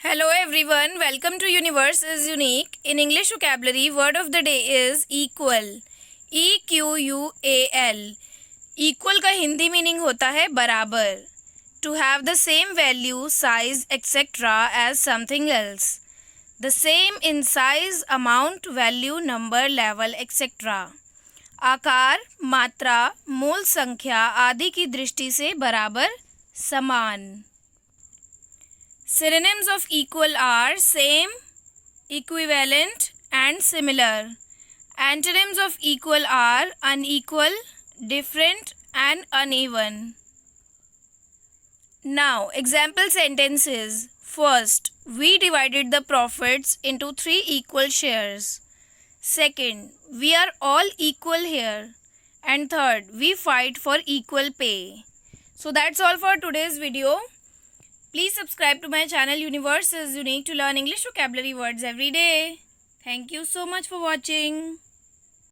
Hello everyone, welcome to Universe is Unique. In English vocabulary, word of the day is equal. EQUAL. Equal का Hindi meaning होता है बराबर. To have the same value, size, etc. as something else. The same in size, amount, value, number, level, etc. आकार, मात्रा, मूल संख्या आदि की दृष्टि से बराबर, समान. Synonyms of equal are same, equivalent and similar. Antonyms of equal are unequal, different and uneven. Now, example sentences. First, we divided the profits into 3 equal shares. Second, we are all equal here. And third, we fight for equal pay. So that's all for today's video. Please subscribe to my channel Universe is Unique to learn English vocabulary words every day. Thank you so much for watching.